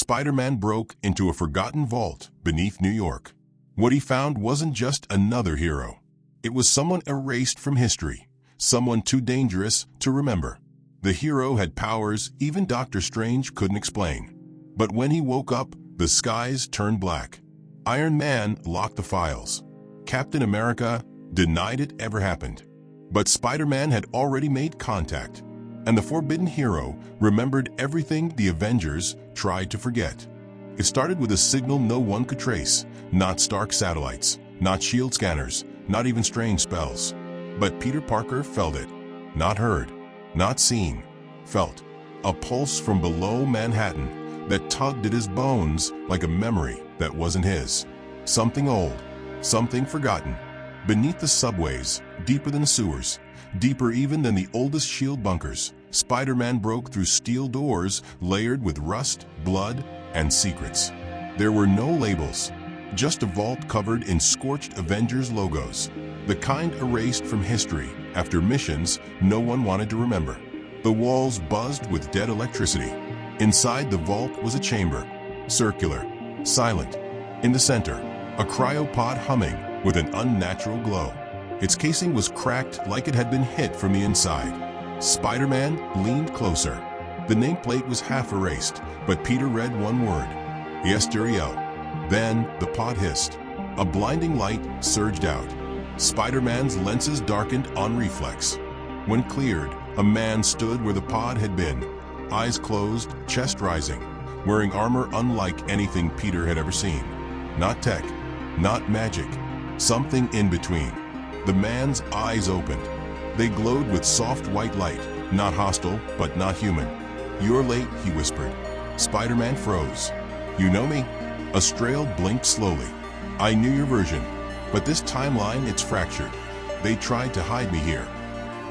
Spider-Man broke into a forgotten vault beneath New York. What he found wasn't just another hero. It was someone erased from history, someone too dangerous to remember. The hero had powers even Doctor Strange couldn't explain. But when he woke up, the skies turned black. Iron Man locked the files. Captain America denied it ever happened. But Spider-Man had already made contact, and the forbidden hero remembered everything the Avengers tried to forget. It started with a signal no one could trace, not Stark satellites, not shield scanners, not even strange spells. But Peter Parker felt it. Not heard, not seen, felt. A pulse from below Manhattan that tugged at his bones like a memory that wasn't his. Something old, something forgotten. Beneath the subways, deeper than the sewers, deeper even than the oldest shield bunkers, Spider-Man broke through steel doors layered with rust, blood, and secrets. There were no labels, just a vault covered in scorched Avengers logos, the kind erased from history after missions no one wanted to remember. The walls buzzed with dead electricity. Inside the vault was a chamber, circular, silent. In the center, a cryopod humming with an unnatural glow. Its casing was cracked like it had been hit from the inside. Spider-Man leaned closer. The nameplate was half erased, but Peter read one word: Yesteriel. Then the pod hissed. A blinding light surged out. Spider-Man's lenses darkened on reflex. When cleared, a man stood where the pod had been, eyes closed, chest rising, wearing armor unlike anything Peter had ever seen. Not tech, not magic, something in between. The man's eyes opened. They glowed with soft white light, not hostile, but not human. "You're late," he whispered. Spider-Man froze. "You know me?" Astrael blinked slowly. "I knew your version, but this timeline, it's fractured. They tried to hide me here."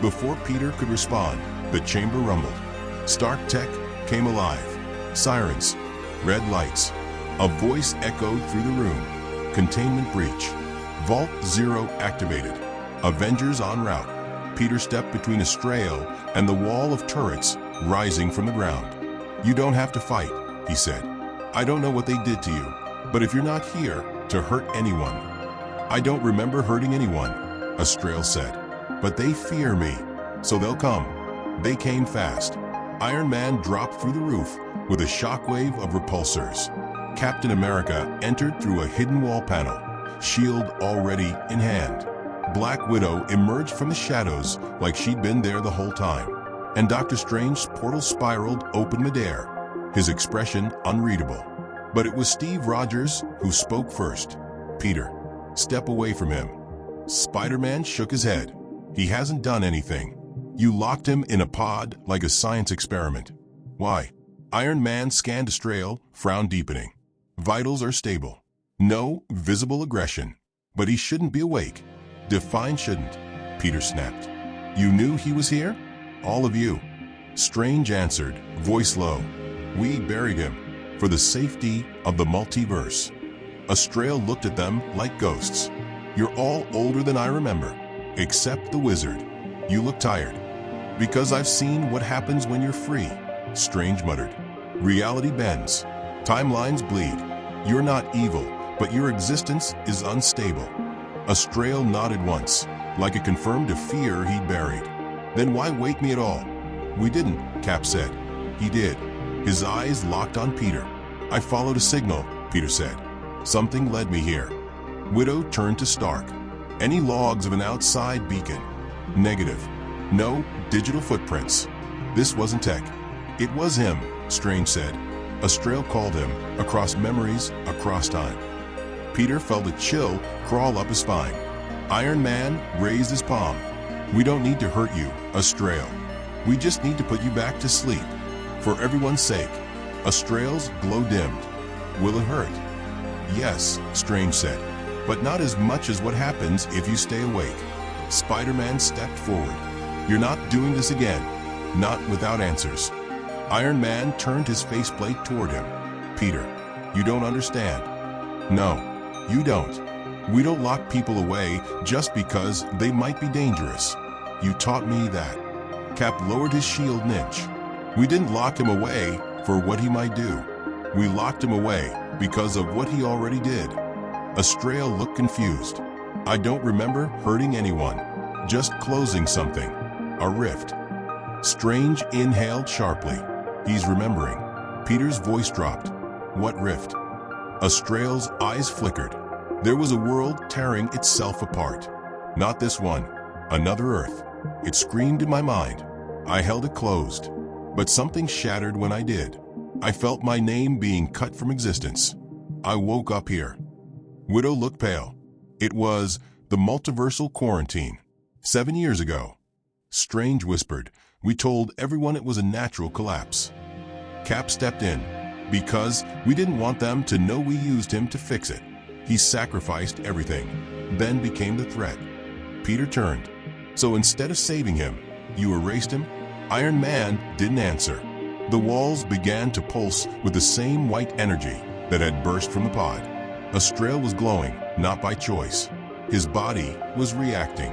Before Peter could respond, the chamber rumbled. Stark tech came alive. Sirens, red lights. A voice echoed through the room. Containment breach. Vault 0 activated. Avengers en route. Peter stepped between Astrael and the wall of turrets rising from the ground. "You don't have to fight," he said. "I don't know what they did to you, but if you're not here to hurt anyone." "I don't remember hurting anyone," Astrael said. "But they fear me, so they'll come." They came fast. Iron Man dropped through the roof with a shockwave of repulsors. Captain America entered through a hidden wall panel, shield already in hand. Black Widow emerged from the shadows like she'd been there the whole time. And Doctor Strange's portal spiraled open midair, his expression unreadable. But it was Steve Rogers who spoke first. "Peter, step away from him." Spider-Man shook his head. "He hasn't done anything. You locked him in a pod like a science experiment." "Why?" Iron Man scanned Astrael, frown deepening. "Vitals are stable. No visible aggression. But he shouldn't be awake." "Define shouldn't," Peter snapped. "You knew he was here? All of you." Strange answered, voice low. "We buried him for the safety of the multiverse." Astrael looked at them like ghosts. "You're all older than I remember, except the wizard. You look tired." "Because I've seen what happens when you're free," Strange muttered. "Reality bends. Timelines bleed. You're not evil, but your existence is unstable." Astrael nodded once, like it confirmed a fear he'd buried. "Then why wake me at all?" "We didn't," Cap said. "He did." His eyes locked on Peter. "I followed a signal," Peter said. "Something led me here." Widow turned to Stark. "Any logs of an outside beacon?" "Negative. No digital footprints." This wasn't tech. "It was him," Strange said. Astrael called him, across memories, across time. Peter felt a chill crawl up his spine. Iron Man raised his palm. "We don't need to hurt you, Astrael. We just need to put you back to sleep. For everyone's sake." Astrael's glow dimmed. "Will it hurt?" "Yes," Strange said. "But not as much as what happens if you stay awake." Spider-Man stepped forward. "You're not doing this again. Not without answers." Iron Man turned his faceplate toward him. "Peter, you don't understand." "No, you don't. We don't lock people away just because they might be dangerous. You taught me that." Cap lowered his shield an inch. "We didn't lock him away for what he might do. We locked him away because of what he already did. Astrael looked confused. I don't remember hurting anyone, just closing something. A rift. Strange inhaled sharply. He's remembering. Peter's voice dropped. What rift? Astrael's eyes flickered. There was a world tearing itself apart. Not this one. Another Earth. It screamed in my mind. I held it closed. But something shattered when I did. I felt my name being cut from existence. I woke up here. Widow looked pale. It was the multiversal quarantine. 7 years ago. Strange whispered. We told everyone it was a natural collapse. Cap stepped in. Because we didn't want them to know we used him to fix it. He sacrificed everything, then became the threat. Peter turned. So instead of saving him, you erased him? Iron Man didn't answer. The walls began to pulse with the same white energy that had burst from the pod. Astrael was glowing, not by choice. His body was reacting.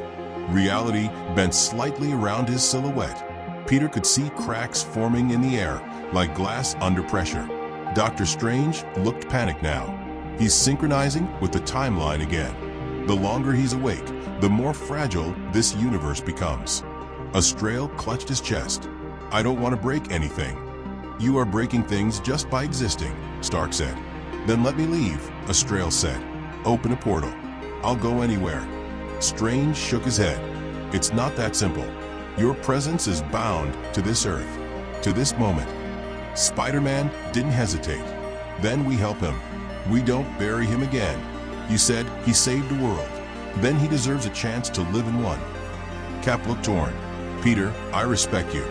Reality bent slightly around his silhouette. Peter could see cracks forming in the air, like glass under pressure. Dr. Strange looked panicked now. He's synchronizing with the timeline again. The longer he's awake, the more fragile this universe becomes. Astrael clutched his chest. I don't want to break anything. You are breaking things just by existing, Stark said. Then let me leave, Astrael said. Open a portal. I'll go anywhere. Strange shook his head. It's not that simple. Your presence is bound to this Earth, to this moment. Spider-Man didn't hesitate. Then we help him. We don't bury him again. You said he saved the world. Then he deserves a chance to live in one. Cap looked torn. Peter, I respect you.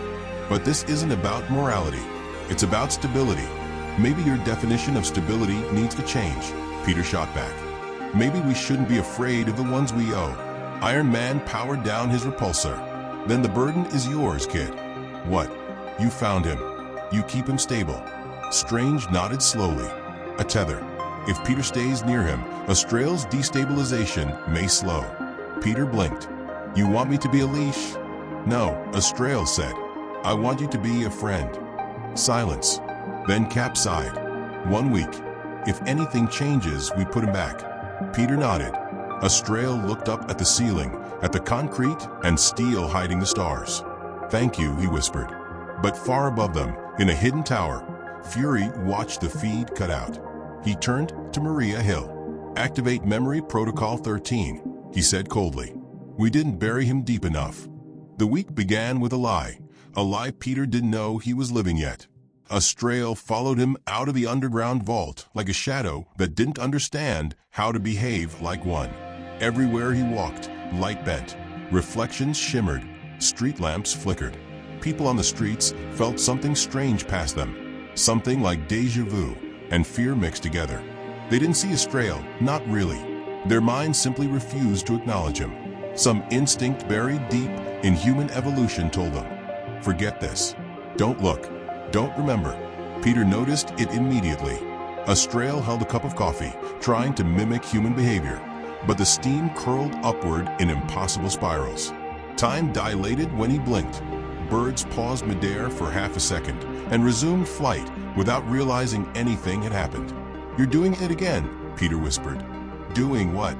But this isn't about morality. It's about stability. Maybe your definition of stability needs to change. Peter shot back. Maybe we shouldn't be afraid of the ones we owe. Iron Man powered down his repulsor. Then the burden is yours, kid. What? You found him. You keep him stable. Strange nodded slowly. A tether. If Peter stays near him, Astrael's destabilization may slow. Peter blinked. You want me to be a leash? No, Astrael said. I want you to be a friend. Silence. Then Cap sighed. 1 week. If anything changes, we put him back. Peter nodded. Astrael looked up at the ceiling, at the concrete and steel hiding the stars. Thank you, he whispered. But far above them, in a hidden tower, Fury watched the feed cut out. He turned to Maria Hill. Activate Memory Protocol 13, he said coldly. We didn't bury him deep enough. The week began with a lie Peter didn't know he was living yet. Astrael followed him out of the underground vault like a shadow that didn't understand how to behave like one. Everywhere he walked, light bent, reflections shimmered, street lamps flickered. People on the streets felt something strange pass them, something like déjà vu and fear mixed together. They didn't see Astrael, not really. Their minds simply refused to acknowledge him. Some instinct buried deep in human evolution told them, forget this. Don't look. Don't remember. Peter noticed it immediately. Astrael held a cup of coffee, trying to mimic human behavior, but the steam curled upward in impossible spirals. Time dilated when he blinked. Birds paused midair for half a second and resumed flight without realizing anything had happened. You're doing it again, Peter whispered. Doing what?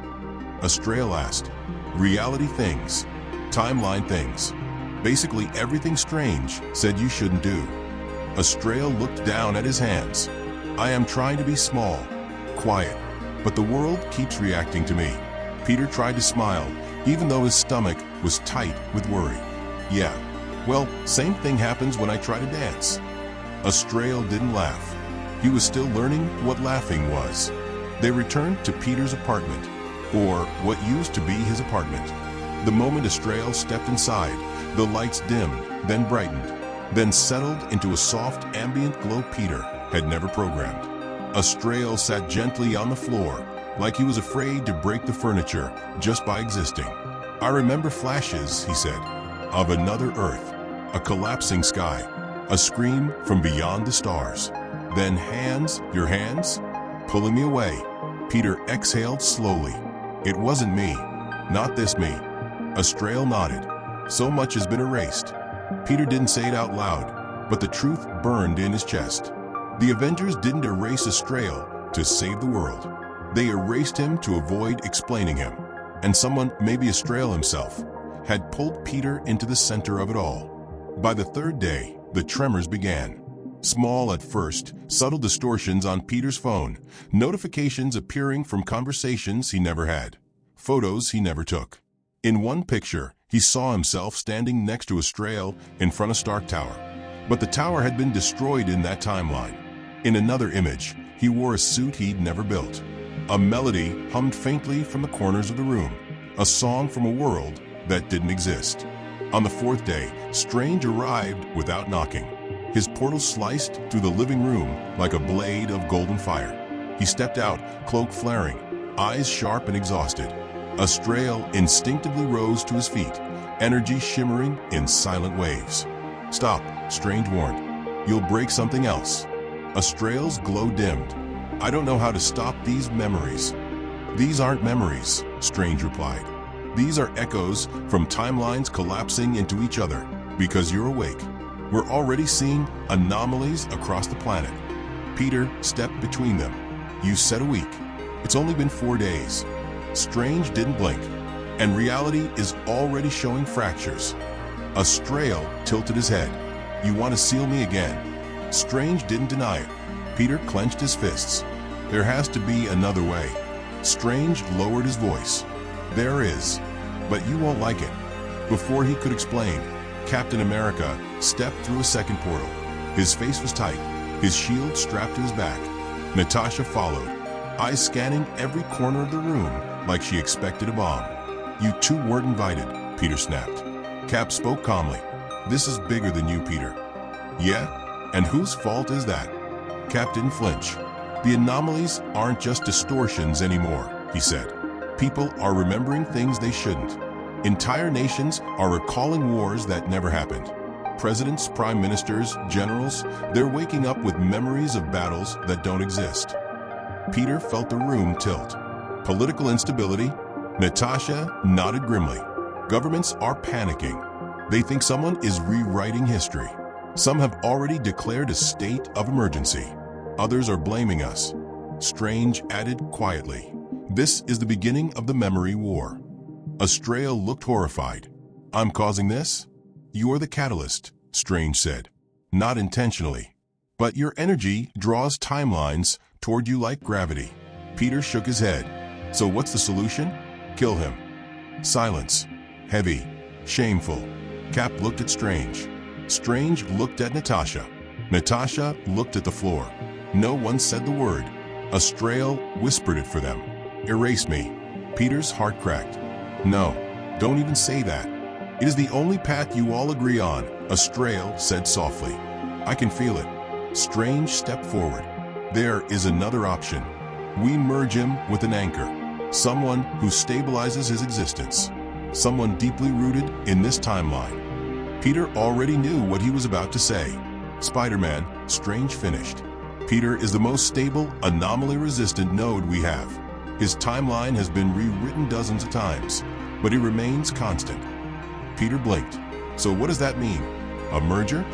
Astrael asked. Reality things. Timeline things. Basically everything Strange said you shouldn't do. Astrael looked down at his hands. I am trying to be small, quiet, but the world keeps reacting to me. Peter tried to smile, even though his stomach was tight with worry. Yeah, well, same thing happens when I try to dance. Astrael didn't laugh. He was still learning what laughing was. They returned to Peter's apartment, or what used to be his apartment. The moment Astrael stepped inside, the lights dimmed, then brightened, then settled into a soft ambient glow Peter had never programmed. Astrael sat gently on the floor, like he was afraid to break the furniture just by existing. I remember flashes, he said, of another Earth, a collapsing sky, a scream from beyond the stars. Then hands, your hands, pulling me away. Peter exhaled slowly. It wasn't me. Not this me. Astrael nodded. So much has been erased. Peter didn't say it out loud, but the truth burned in his chest. The Avengers didn't erase Astrael to save the world. They erased him to avoid explaining him. And someone, maybe Astrael himself, had pulled Peter into the center of it all. By the third day, the tremors began. Small at first, subtle distortions on Peter's phone, notifications appearing from conversations he never had, photos he never took. In one picture, he saw himself standing next to Astrael in front of Stark Tower. But the tower had been destroyed in that timeline. In another image, he wore a suit he'd never built. A melody hummed faintly from the corners of the room, a song from a world that didn't exist. On the fourth day, Strange arrived without knocking. His portal sliced through the living room like a blade of golden fire. He stepped out, cloak flaring, eyes sharp and exhausted. Astrael instinctively rose to his feet, energy shimmering in silent waves. "Stop," Strange warned. "You'll break something else." Astrael's glow dimmed. "I don't know how to stop these memories." "These aren't memories," Strange replied. "These are echoes from timelines collapsing into each other. Because you're awake. We're already seeing anomalies across the planet." Peter stepped between them. "You said a week. It's only been 4 days." Strange didn't blink, and reality is already showing fractures. Astrael tilted his head. "You want to seal me again?" Strange didn't deny it. Peter clenched his fists. "There has to be another way." Strange lowered his voice. "There is, but you won't like it." Before he could explain, Captain America stepped through a second portal. His face was tight, his shield strapped to his back. Natasha followed, eyes scanning every corner of the room like she expected a bomb. "You two weren't invited," Peter snapped. Cap spoke calmly. "This is bigger than you, Peter." "Yeah? And whose fault is that?" Cap didn't flinch. "The anomalies aren't just distortions anymore," he said. "People are remembering things they shouldn't. Entire nations are recalling wars that never happened. Presidents, prime ministers, generals, they're waking up with memories of battles that don't exist." Peter felt the room tilt. "Political instability?" Natasha nodded grimly. "Governments are panicking. They think someone is rewriting history. Some have already declared a state of emergency. Others are blaming us." Strange added quietly, "This is the beginning of the memory war." Astrael looked horrified. "I'm causing this?" "You're the catalyst," Strange said. "Not intentionally. But your energy draws timelines toward you like gravity." Peter shook his head. "So what's the solution?" "Kill him." Silence. Heavy. Shameful. Cap looked at Strange. Strange looked at Natasha. Natasha looked at the floor. No one said the word. Astrael whispered it for them. "Erase me." Peter's heart cracked. "No, don't even say that. It is the only path you all agree on," Astrael said softly. "I can feel it." Strange stepped forward. "There is another option. We merge him with an anchor. Someone who stabilizes his existence. Someone deeply rooted in this timeline." Peter already knew what he was about to say. "Spider-Man," Strange finished. "Peter is the most stable, anomaly-resistant node we have. His timeline has been rewritten dozens of times, but it remains constant." Peter blinked. "So what does that mean? A merger?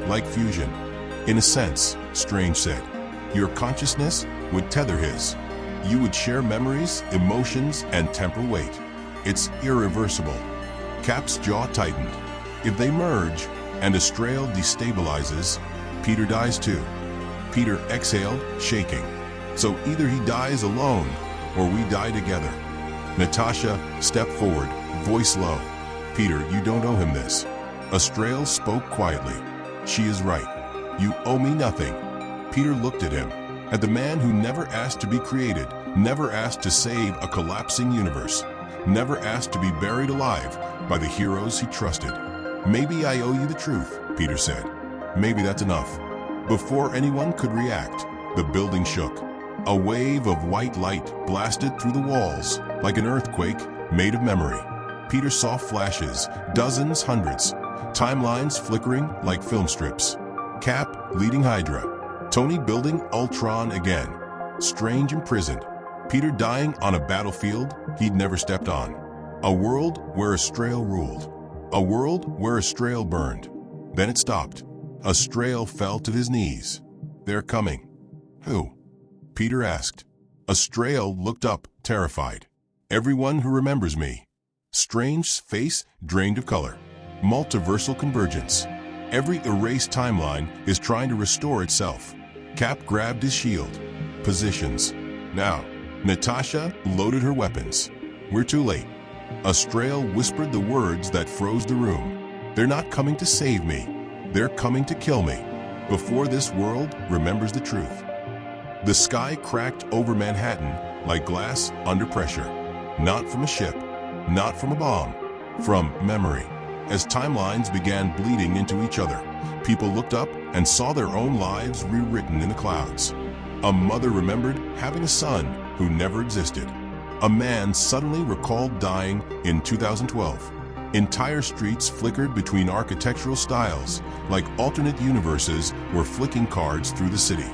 Like fusion?" "In a sense," Strange said. "Your consciousness would tether his. You would share memories, emotions, and temporal weight. It's irreversible." Cap's jaw tightened. "If they merge, and Astrael destabilizes, Peter dies too." Peter exhaled, shaking. "So either he dies alone, or we die together." Natasha stepped forward, voice low. "Peter, you don't owe him this." Astrael spoke quietly. "She is right. You owe me nothing." Peter looked at him, at the man who never asked to be created, never asked to save a collapsing universe, never asked to be buried alive by the heroes he trusted. "Maybe I owe you the truth," Peter said. "Maybe that's enough." Before anyone could react, the building shook. A wave of white light blasted through the walls, like an earthquake made of memory. Peter saw flashes, dozens, hundreds, timelines flickering like film strips. Cap leading Hydra, Tony building Ultron again, Strange imprisoned, Peter dying on a battlefield he'd never stepped on. A world where Astrael ruled. A world where Astrael burned. Then it stopped. Astrael fell to his knees. "They're coming." "Who?" Peter asked. Astrael looked up, terrified. "Everyone who remembers me." Strange's face drained of color. Multiversal convergence. Every erased timeline is trying to restore itself. Cap grabbed his shield. Positions. Now. Natasha loaded her weapons. "We're too late." Astrael whispered the words that froze the room. "They're not coming to save me. They're coming to kill me. Before this world remembers the truth." The sky cracked over Manhattan like glass under pressure. Not from a ship, not from a bomb, from memory. As timelines began bleeding into each other, people looked up and saw their own lives rewritten in the clouds. A mother remembered having a son who never existed. A man suddenly recalled dying in 2012. Entire streets flickered between architectural styles, like alternate universes were flicking cards through the city.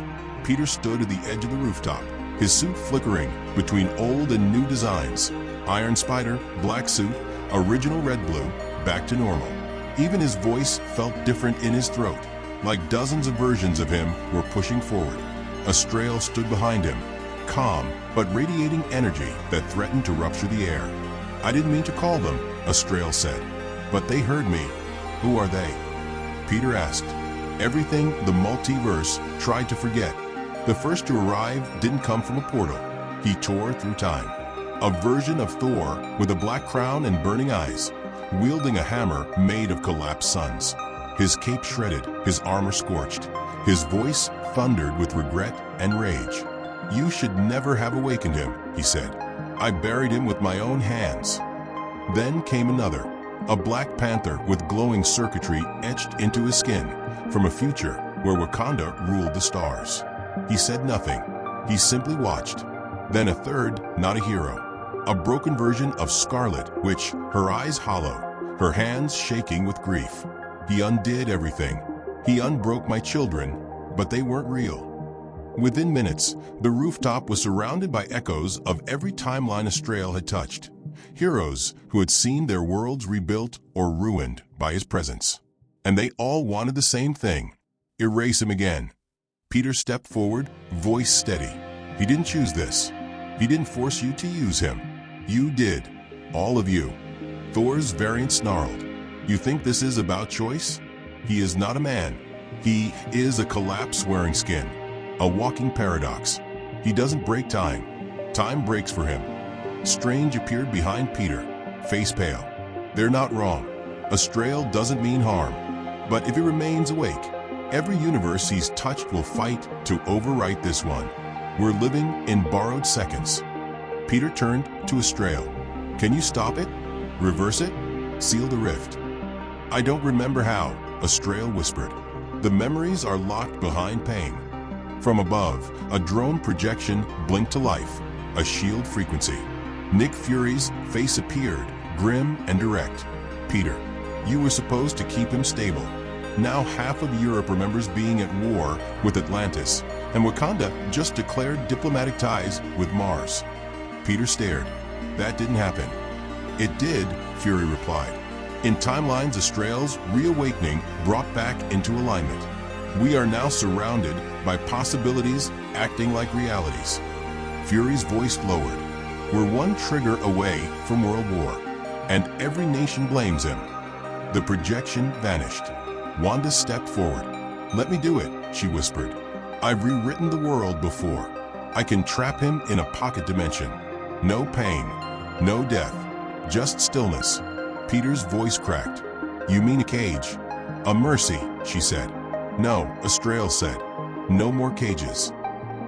Peter stood at the edge of the rooftop, his suit flickering between old and new designs. Iron Spider, black suit, original red-blue, back to normal. Even his voice felt different in his throat, like dozens of versions of him were pushing forward. Astrael stood behind him, calm but radiating energy that threatened to rupture the air. "I didn't mean to call them," Astrael said, "but they heard me." "Who are they?" Peter asked. Everything the multiverse tried to forget. The first to arrive didn't come from a portal. He tore through time. A version of Thor with a black crown and burning eyes, wielding a hammer made of collapsed suns. His cape shredded, his armor scorched. His voice thundered with regret and rage. "You should never have awakened him," he said. "I buried him with my own hands." Then came another, a Black Panther with glowing circuitry etched into his skin, from a future where Wakanda ruled the stars. He said nothing. He simply watched. Then a third, not a hero. A broken version of Scarlet, which, her eyes hollow, her hands shaking with grief. "He undid everything. He unbroke my children, but they weren't real." Within minutes, the rooftop was surrounded by echoes of every timeline Astrael had touched. Heroes who had seen their worlds rebuilt or ruined by his presence. And they all wanted the same thing: erase him again. Peter stepped forward, voice steady. "He didn't choose this. He didn't force you to use him. You did. All of you." Thor's variant snarled. "You think this is about choice? He is not a man. He is a collapse-wearing skin. A walking paradox. He doesn't break time. Time breaks for him." Strange appeared behind Peter, face pale. "They're not wrong. Astrael doesn't mean harm. But if he remains awake, every universe he's touched will fight to overwrite this one. We're living in borrowed seconds." Peter turned to Astrael. "Can you stop it? Reverse it? Seal the rift?" "I don't remember how," Astrael whispered. "The memories are locked behind pain." From above, a drone projection blinked to life, a shield frequency. Nick Fury's face appeared, grim and direct. "Peter, you were supposed to keep him stable. Now half of Europe remembers being at war with Atlantis, and Wakanda just declared diplomatic ties with Mars." Peter stared. "That didn't happen." "It did," Fury replied. "In timelines, Astrael's reawakening brought back into alignment. We are now surrounded by possibilities acting like realities." Fury's voice lowered. "We're one trigger away from World War, and every nation blames him." The projection vanished. Wanda stepped forward. "Let me do it," she whispered. "I've rewritten the world before. I can trap him in a pocket dimension. No pain, no death, just stillness." Peter's voice cracked. "You mean a cage?" "A mercy," she said. "No," Astrael said. "No more cages."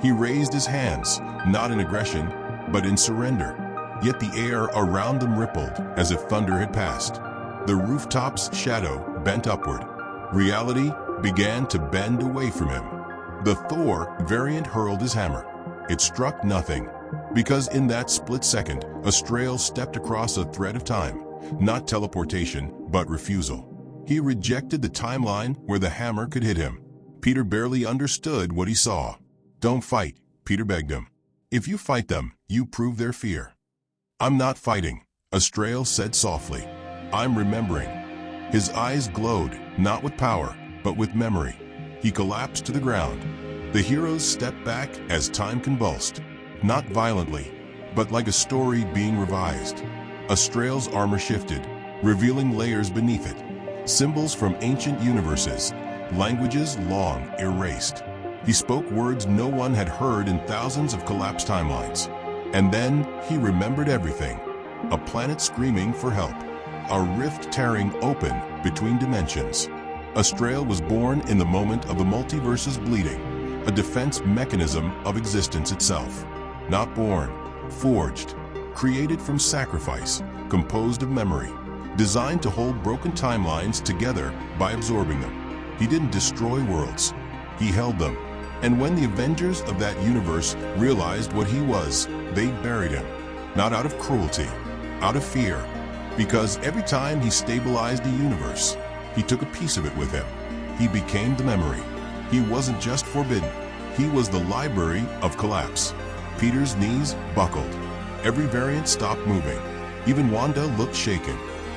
He raised his hands, not in aggression, but in surrender. Yet the air around them rippled as if thunder had passed. The rooftop's shadow bent upward. Reality began to bend away from him. The Thor variant hurled his hammer. It struck nothing, because in that split second, Astrael stepped across a thread of time, not teleportation, but refusal. He rejected the timeline where the hammer could hit him. Peter barely understood what he saw. "Don't fight," Peter begged him. "If you fight them, you prove their fear." "I'm not fighting," Astrael said softly. "I'm remembering." His eyes glowed, not with power, but with memory. He collapsed to the ground. The heroes stepped back as time convulsed, not violently, but like a story being revised. Astrael's armor shifted, revealing layers beneath it, symbols from ancient universes, languages long erased. He spoke words no one had heard in thousands of collapsed timelines. And then he remembered everything. A planet screaming for help. A rift tearing open between dimensions. Astrael was born in the moment of the multiverse's bleeding, a defense mechanism of existence itself. Not born, forged, created from sacrifice, composed of memory, designed to hold broken timelines together by absorbing them. He didn't destroy worlds, he held them. And when the Avengers of that universe realized what he was, they buried him. Not out of cruelty, out of fear. Because every time he stabilized a universe, he took a piece of it with him. He became the memory. He wasn't just forbidden. He was the library of collapse. Peter's knees buckled. Every variant stopped moving. Even Wanda looked shaken.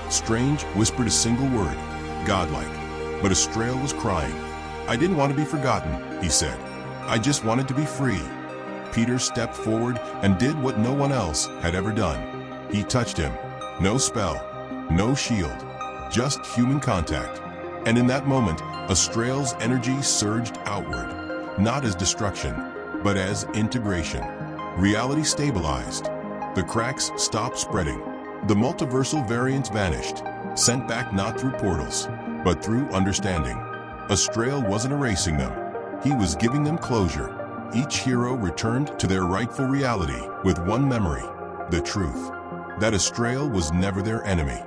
Strange whispered a single word, godlike. But Astrael was crying. "I didn't want to be forgotten," he said. "I just wanted to be free." Peter stepped forward and did what no one else had ever done. He touched him. No spell, no shield, just human contact. And in that moment, Astrael's energy surged outward, not as destruction, but as integration. Reality stabilized. The cracks stopped spreading. The multiversal variants vanished, sent back not through portals, but through understanding. Astrael wasn't erasing them. He was giving them closure. Each hero returned to their rightful reality with one memory, the truth. That Astrael was never their enemy.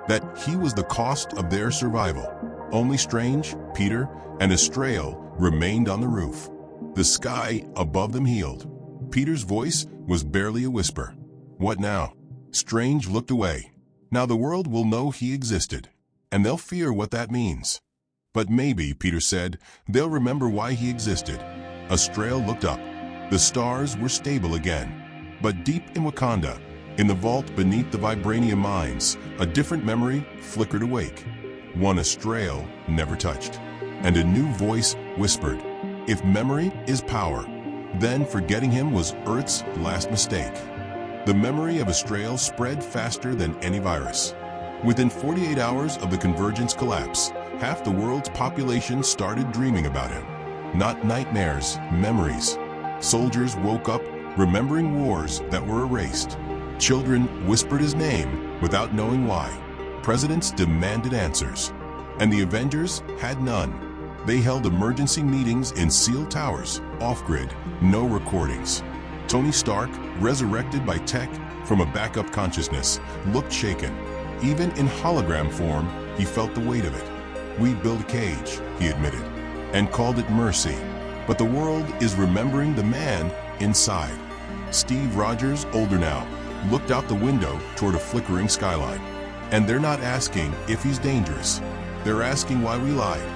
That he was the cost of their survival. Only Strange, Peter, and Astrael remained on the roof. The sky above them healed. Peter's voice was barely a whisper. What now? Strange looked away. Now the world will know he existed, and they'll fear what that means. But maybe, Peter said, they'll remember why he existed. Astrael looked up. The stars were stable again. But deep in Wakanda, in the vault beneath the vibranium mines, a different memory flickered awake. One Astrael never touched. And a new voice whispered, "If memory is power, then forgetting him was Earth's last mistake." The memory of Astrael spread faster than any virus. Within 48 hours of the Convergence collapse, half the world's population started dreaming about him. Not nightmares, memories. Soldiers woke up remembering wars that were erased. Children whispered his name without knowing why. Presidents demanded answers. And the Avengers had none. They held emergency meetings in sealed towers, off-grid, no recordings. Tony Stark, resurrected by tech from a backup consciousness, looked shaken. Even in hologram form, he felt the weight of it. "We built a cage," he admitted, "and called it mercy. But the world is remembering the man inside." Steve Rogers, older now, looked out the window toward a flickering skyline. And they're not asking if he's dangerous. They're asking why we lied.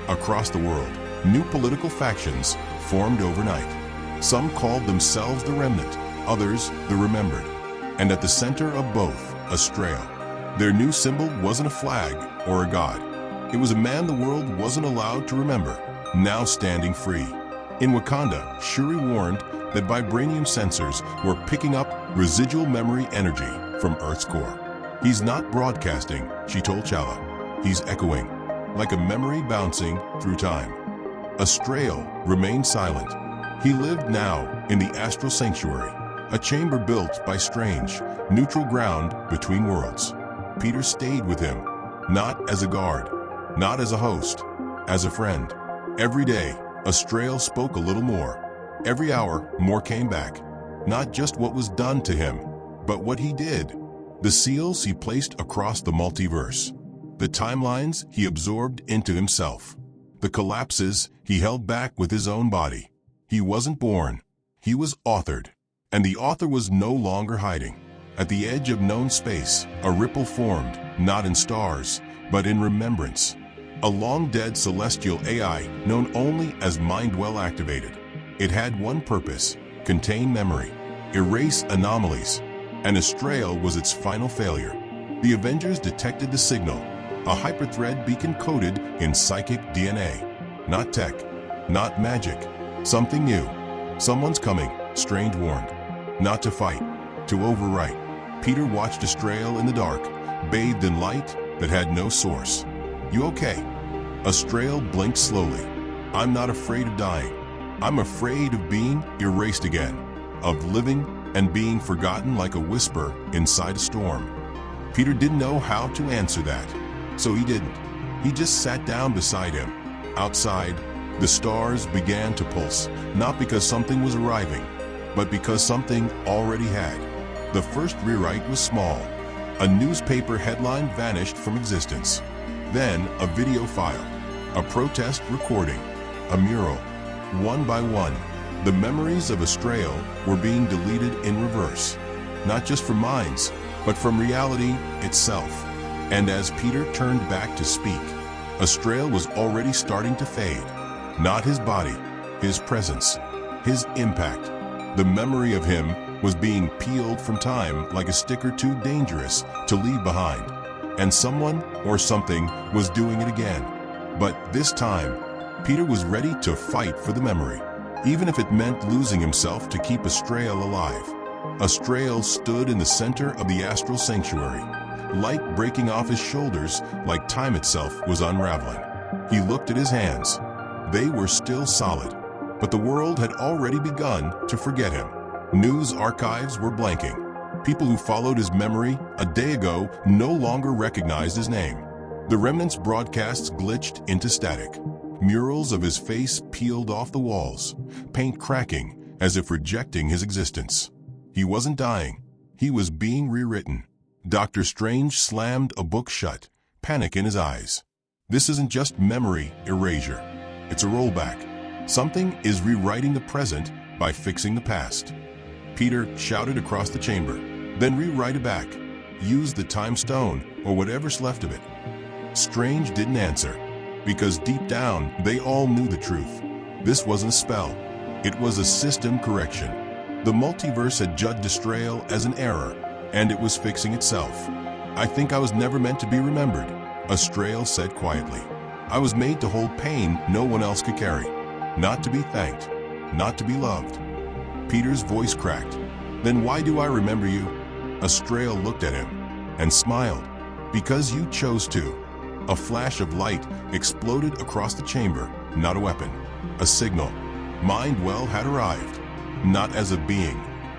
Across the world, new political factions formed overnight. Some called themselves the Remnant, others the Remembered. And at the center of both, Astrael. Their new symbol wasn't a flag or a god. It was a man the world wasn't allowed to remember, now standing free. In Wakanda, Shuri warned that vibranium sensors were picking up residual memory energy from Earth's core. "He's not broadcasting," she told T'Challa. "He's echoing, like a memory bouncing through time." Astrael remained silent. He lived now in the Astral Sanctuary, a chamber built by Strange, neutral ground between worlds. Peter stayed with him, not as a guard, not as a host, as a friend. Every day, Astrael spoke a little more. Every hour, more came back. Not just what was done to him, but what he did. The seals he placed across the multiverse. The timelines he absorbed into himself. The collapses he held back with his own body. He wasn't born. He was authored. And the author was no longer hiding. At the edge of known space, a ripple formed, not in stars, but in remembrance. A long-dead celestial AI known only as Mind-Well Activated. It had one purpose: contain memory, erase anomalies. And Astrael was its final failure. The Avengers detected the signal, a hyperthread beacon coded in psychic DNA. Not tech, not magic, Something new. Someone's coming, Strange warned. Not to fight, to overwrite. Peter watched Astrael in the dark, bathed in light that had no source. You okay? Astrael blinked slowly. I'm not afraid of dying. I'm afraid of being erased again, of living and being forgotten like a whisper inside a storm. Peter didn't know how to answer that, so he didn't. He just sat down beside him. Outside, the stars began to pulse, not because something was arriving, but because something already had. The first rewrite was small. A newspaper headline vanished from existence. Then a video file, a protest recording, a mural. One by one, the memories of Astrael were being deleted in reverse, not just from minds, but from reality itself. And as Peter turned back to speak, Astrael was already starting to fade. Not his body, his presence, his impact. The memory of him was being peeled from time like a sticker too dangerous to leave behind. And someone or something was doing it again. But this time, Peter was ready to fight for the memory, even if it meant losing himself to keep Astrael alive. Astrael stood in the center of the astral sanctuary, light breaking off his shoulders like time itself was unraveling. He looked at his hands. They were still solid, but the world had already begun to forget him. News archives were blanking. People who followed his memory a day ago no longer recognized his name. The remnants' broadcasts glitched into static. Murals of his face peeled off the walls, paint cracking as if rejecting his existence. He wasn't dying. He was being rewritten. Dr. Strange slammed a book shut, panic in his eyes. This isn't just memory erasure. It's a rollback. Something is rewriting the present by fixing the past. Peter shouted across the chamber. Then rewrite it back. Use the time stone or whatever's left of it. Strange didn't answer, because deep down they all knew the truth. This wasn't a spell. It was a system correction. The multiverse had judged Astrael as an error, and it was fixing itself. I think I was never meant to be remembered, Astrael said quietly. I was made to hold pain no one else could carry. Not to be thanked, not to be loved. Peter's voice cracked. Then why do I remember you? Astrael looked at him and smiled. Because you chose to. A flash of light exploded across the chamber, not a weapon, a signal. Mindwell had arrived, not as a being,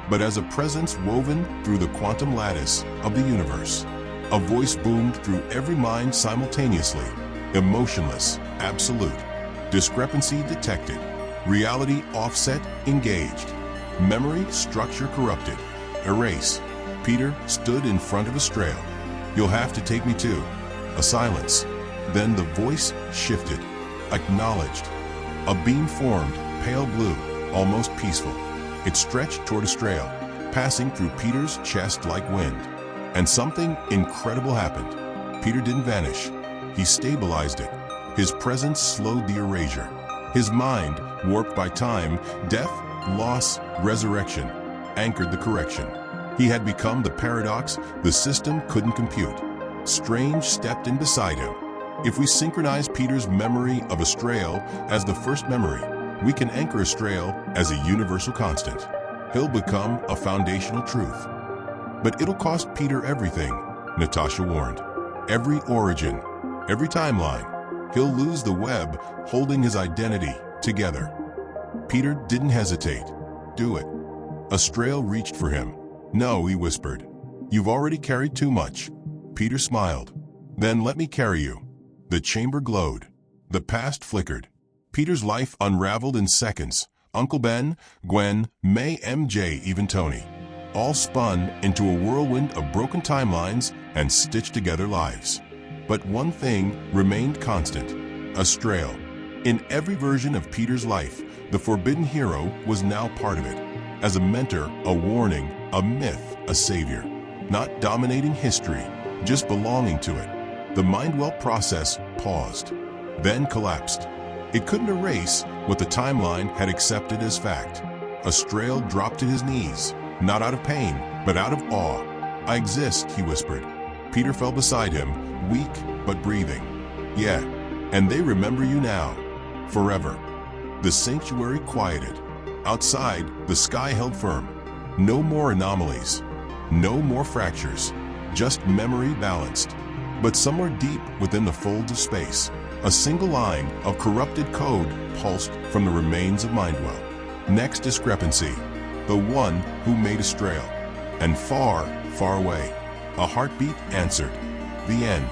but as a presence woven through the quantum lattice of the universe. A voice boomed through every mind simultaneously, emotionless, absolute. Discrepancy detected, reality offset engaged, memory structure corrupted. Erase. Peter stood in front of Astrael. You'll have to take me too. A silence. Then the voice shifted, acknowledged. A beam formed, pale blue, almost peaceful. It stretched toward Astrael, passing through Peter's chest like wind. And something incredible happened. Peter didn't vanish. He stabilized it. His presence slowed the erasure. His mind, warped by time, death, loss, resurrection, anchored the correction. He had become the paradox the system couldn't compute. Strange stepped in beside him. If we synchronize Peter's memory of Astrael as the first memory, we can anchor Astrael as a universal constant. He'll become a foundational truth. But it'll cost Peter everything, Natasha warned. Every origin, every timeline. He'll lose the web holding his identity together. Peter didn't hesitate. Do it. Astrael reached for him. No, he whispered. You've already carried too much. Peter smiled. Then let me carry you. The chamber glowed. The past flickered. Peter's life unraveled in seconds. Uncle Ben, Gwen, May, MJ, even Tony. All spun into a whirlwind of broken timelines and stitched together lives. But one thing remained constant. Astrael. In every version of Peter's life, the forbidden hero was now part of it. As a mentor, a warning, a myth, a savior. Not dominating history, just belonging to it. The Mindwell process paused, then collapsed. It couldn't erase what the timeline had accepted as fact. Astrael dropped to his knees, not out of pain, but out of awe. I exist, he whispered. Peter fell beside him, weak but breathing. Yeah, and they remember you now, forever. The sanctuary quieted. Outside, the sky held firm. No more anomalies. No more fractures. Just memory balanced. But somewhere deep within the folds of space, a single line of corrupted code pulsed from the remains of Mindwell. Next discrepancy. The one who made Astrael. And far, far away, a heartbeat answered. The end.